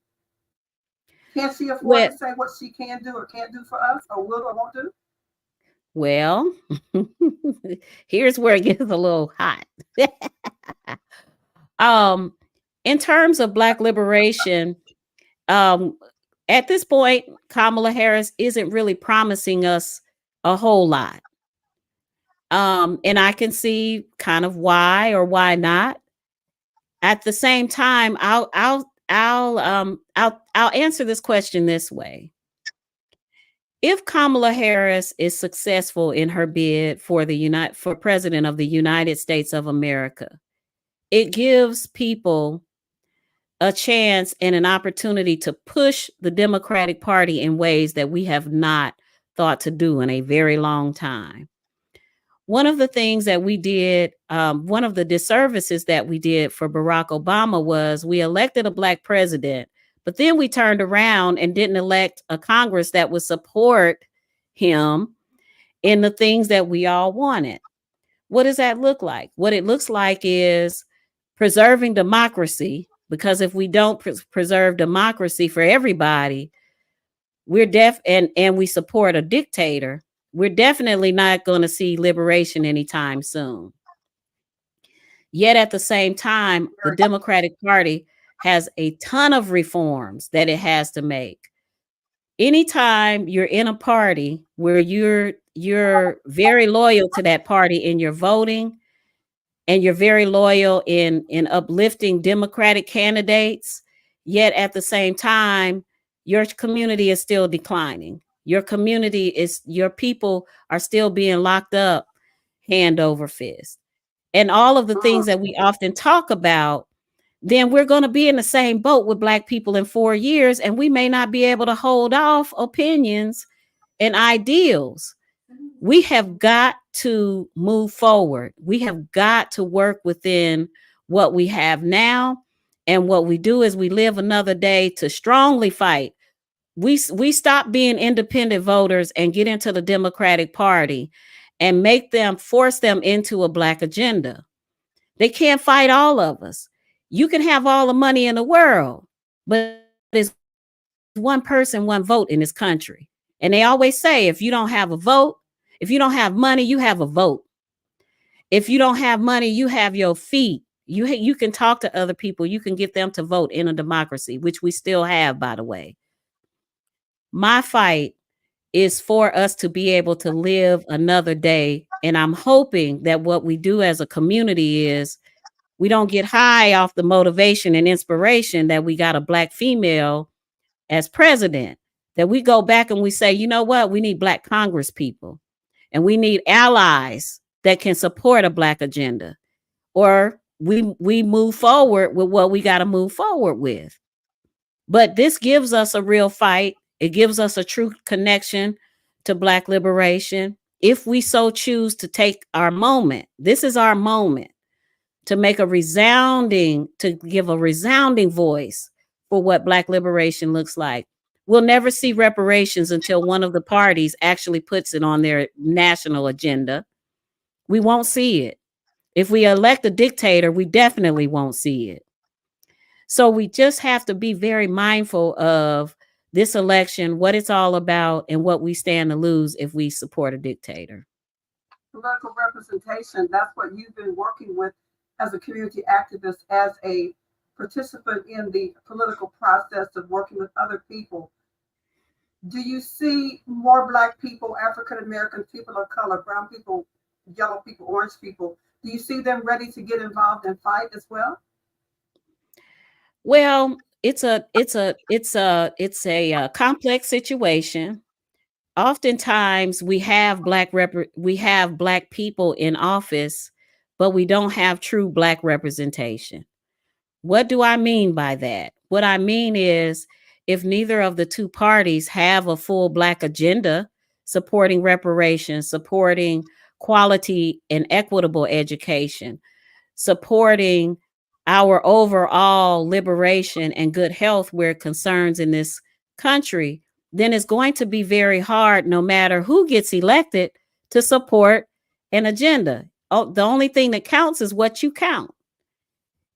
Can she afford to say what she can do or can't do for us, or will or won't do? Well, here's where it gets a little hot. In terms of Black liberation, at this point, Kamala Harris isn't really promising us a whole lot. And I can see kind of why or why not. At the same time, I'll answer this question this way. If Kamala Harris is successful in her bid for president of the United States of America, it gives people a chance and an opportunity to push the Democratic Party in ways that we have not thought to do in a very long time. One of the things that we did, one of the disservices that we did for Barack Obama was we elected a Black president, but then we turned around and didn't elect a Congress that would support him in the things that we all wanted. What does that look like? What it looks like is preserving democracy, because if we don't preserve democracy for everybody, we're and we support a dictator, we're definitely not going to see liberation anytime soon. Yet at the same time, the Democratic Party has a ton of reforms that it has to make. Anytime you're in a party where you're very loyal to that party in your voting, and you're very loyal in uplifting Democratic candidates, yet at the same time, your community is still declining. Your people are still being locked up hand over fist. and all of the things that we often talk about, then we're going to be in the same boat with Black people in 4 years, and we may not be able to hold off opinions and ideals. We have got to move forward. We have got to work within what we have now. And what we do is we live another day to strongly fight. We stop being independent voters and get into the Democratic Party and force them into a Black agenda. They can't fight all of us. You can have all the money in the world, but there's one person, one vote in this country. And they always say, if you don't have a vote, if you don't have money, you have a vote. If you don't have money, you have your feet. You can talk to other people. You can get them to vote in a democracy, which we still have, by the way. My fight is for us to be able to live another day. And I'm hoping that what we do as a community is we don't get high off the motivation and inspiration that we got a Black female as president, that we go back and we say, you know what, we need Black Congress people, and we need allies that can support a Black agenda, or we move forward with what we got to move forward with. But this gives us a real fight. It gives us a true connection to Black liberation. If we so choose to take our moment, this is our moment to give a resounding voice for what Black liberation looks like. We'll never see reparations until one of the parties actually puts it on their national agenda. We won't see it. If we elect a dictator, we definitely won't see it. So we just have to be very mindful of this election, what it's all about, and what we stand to lose if we support a dictator. Political representation, that's what you've been working with as a community activist, as a participant in the political process of working with other people. Do you see more Black people, African American people of color, brown people, yellow people, orange people? Do you see them ready to get involved and fight as well? Well, it's a complex situation. Oftentimes we have Black people in office, but we don't have true Black representation. What do I mean by that? What I mean is, if neither of the two parties have a full Black agenda supporting reparations, supporting quality and equitable education, supporting our overall liberation and good health where it concerns in this country, then it's going to be very hard, no matter who gets elected, to support an agenda. Oh, the only thing that counts is what you count.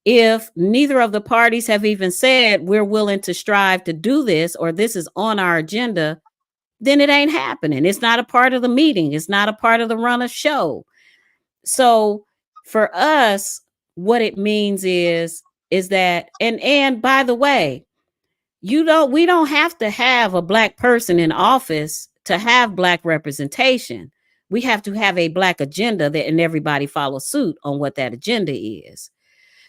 If neither of the parties have even said we're willing to strive to do this, or this is on our agenda, then it ain't happening. It's not a part of the meeting. It's not a part of the run of show. So for us, what it means is that, and by the way, we don't have to have a Black person in office to have Black representation. We have to have a Black agenda and everybody follows suit on what that agenda is.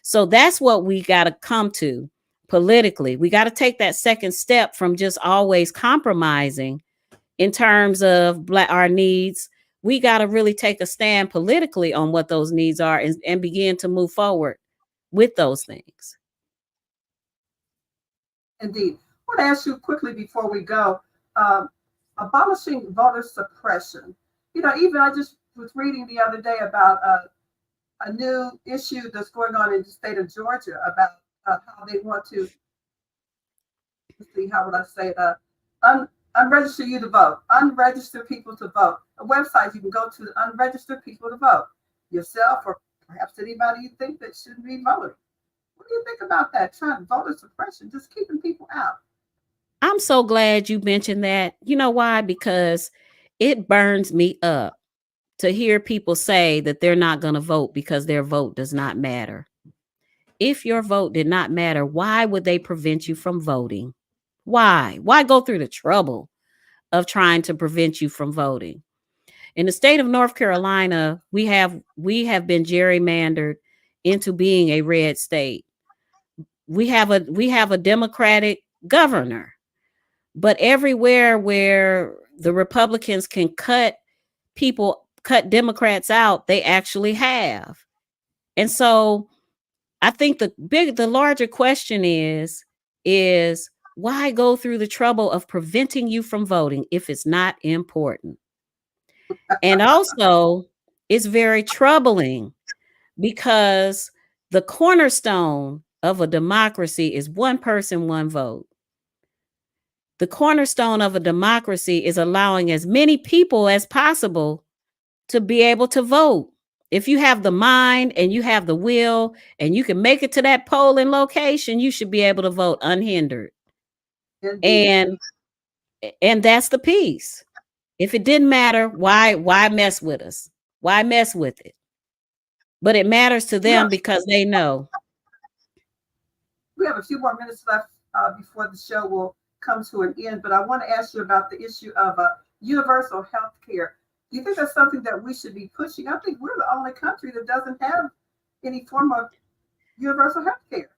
So that's what we got to come to politically. We got to take that second step from just always compromising in terms of our needs. We got to really take a stand politically on what those needs are and begin to move forward with those things. Indeed. I want to ask you quickly before we go, abolishing voter suppression. You know, even I just was reading the other day about a new issue that's going on in the state of Georgia about how they want to, how would I say it, unregister you to vote, unregister people to vote. A website you can go to unregister people to vote, yourself or perhaps anybody you think that shouldn't be voting. What do you think about that? Trying voter suppression, just keeping people out. I'm so glad you mentioned that. You know why? Because it burns me up to hear people say that they're not going to vote because their vote does not matter. If your vote did not matter, why would they prevent you from voting? Why? Why go through the trouble of trying to prevent you from voting? In the state of North Carolina, we have been gerrymandered into being a red state. We have a Democratic governor, but everywhere where the Republicans can cut Democrats out, they actually have. And so I think the larger question is why go through the trouble of preventing you from voting if it's not important? And also, it's very troubling because the cornerstone of a democracy is one person, one vote. The cornerstone of a democracy is allowing as many people as possible to be able to vote. If you have the mind and you have the will and you can make it to that polling location, you should be able to vote unhindered. And that's the piece. If it didn't matter, why mess with us? Why mess with it? But it matters to them because they know. We have a few more minutes left before the show will come to an end, but I want to ask you about the issue of universal health care. Do you think that's something that we should be pushing? I think we're the only country that doesn't have any form of universal health care.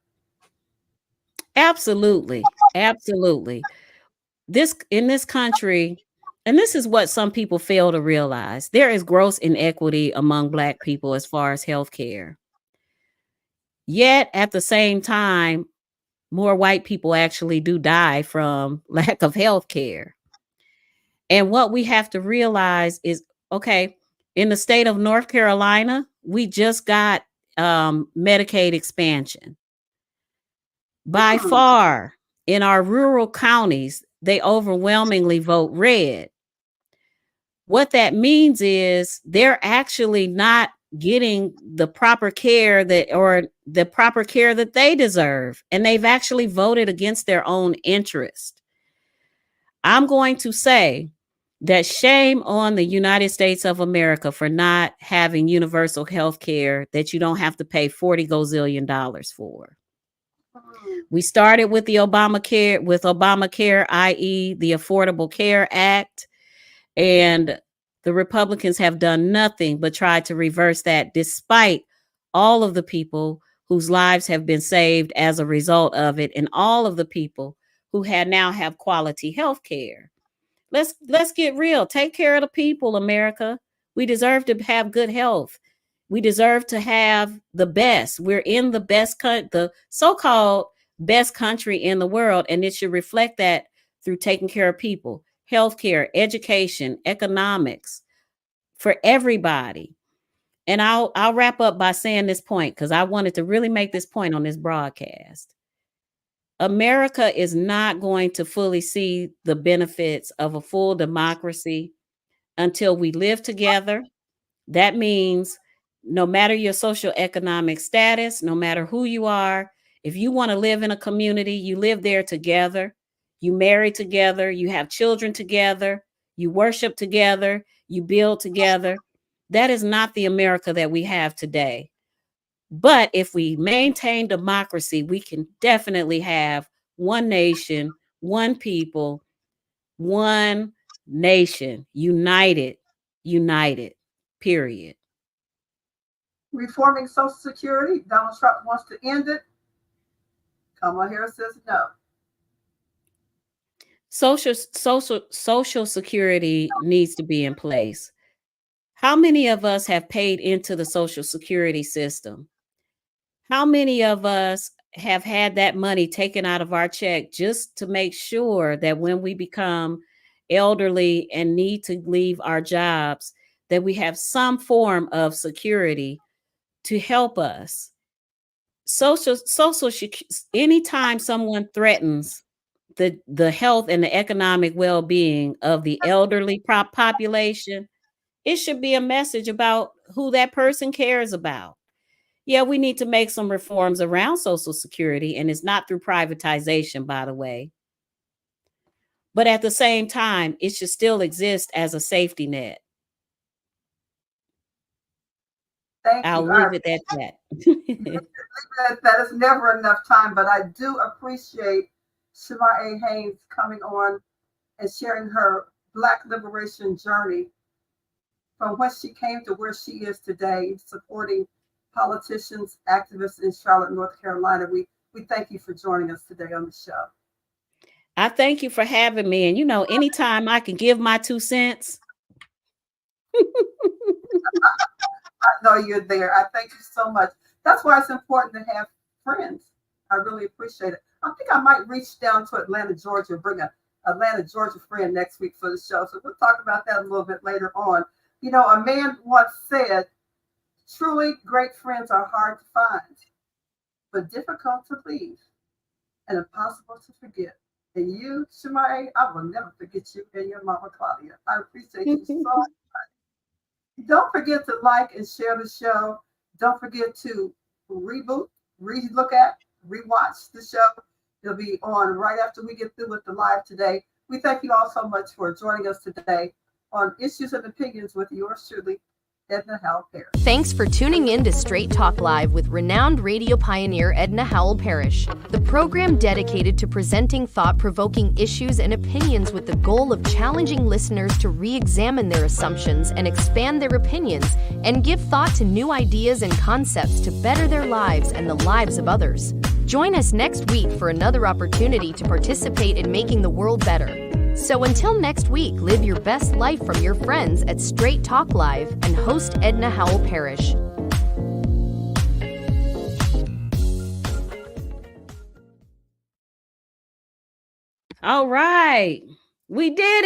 Absolutely. Absolutely. In this country, and this is what some people fail to realize, there is gross inequity among Black people as far as health care. Yet at the same time, more white people actually do die from lack of health care. And what we have to realize is, okay, in the state of North Carolina, we just got Medicaid expansion. By far, in our rural counties, they overwhelmingly vote red. What that means is they're actually not getting the proper care that they deserve. And they've actually voted against their own interest. I'm going to say that shame on the United States of America for not having universal health care that you don't have to pay $40 gazillion for. We started with the Obamacare, i.e. the Affordable Care Act, and the Republicans have done nothing but try to reverse that, despite all of the people whose lives have been saved as a result of it, and all of the people who now have quality health care. Let's get real. Take care of the people, America. We deserve to have good health. We deserve to have the best. We're in the best the so-called best country in the world, and it should reflect that through taking care of people, healthcare, education, economics, for everybody. And I'll wrap up by saying this point, because I wanted to really make this point on this broadcast. America is not going to fully see the benefits of a full democracy until we live together. That means no matter your socioeconomic status, no matter who you are, if you want to live in a community, you live there together, you marry together, you have children together, you worship together, you build together. That is not the America that we have today. But if we maintain democracy, we can definitely have one nation, one people, one nation, united, period. Reforming Social Security, Donald Trump wants to end it. Kamala Harris says no. Social Security needs to be in place. How many of us have paid into the Social Security system? How many of us have had that money taken out of our check just to make sure that when we become elderly and need to leave our jobs, that we have some form of security to help us? Anytime someone threatens the health and the economic well-being of the elderly population, it should be a message about who that person cares about. Yeah, we need to make some reforms around Social Security, and it's not through privatization, by the way. But at the same time, it should still exist as a safety net. I'll leave it at that. That is never enough time, but I do appreciate Shamaiye Haynes coming on and sharing her Black liberation journey from when she came to where she is today, supporting politicians, activists in Charlotte, North Carolina. We thank you for joining us today on the show. I thank you for having me. And anytime I can give my 2 cents. I know you're there. I thank you so much. That's why it's important to have friends. I really appreciate it. I think I might reach down to Atlanta, Georgia, and bring a Atlanta, Georgia friend next week for the show. So we'll talk about that a little bit later on. You know, a man once said, truly great friends are hard to find, but difficult to leave and impossible to forget. And you, Shamaiye, I will never forget you and your mama, Claudia. I appreciate you so much. Don't forget to like and share the show. Don't forget to reboot, re-look at, rewatch the show. It'll be on right after we get through with the live today. We thank you all so much for joining us today on Issues and Opinions with yours truly, Edna Howell Parrish. Thanks for tuning in to Straight Talk Live with renowned radio pioneer Edna Howell Parrish, the program dedicated to presenting thought-provoking issues and opinions with the goal of challenging listeners to re-examine their assumptions and expand their opinions and give thought to new ideas and concepts to better their lives and the lives of others. Join us next week for another opportunity to participate in making the world better. So until next week, live your best life from your friends at Straight Talk Live and host Edna Howell Parrish. All right. We did it.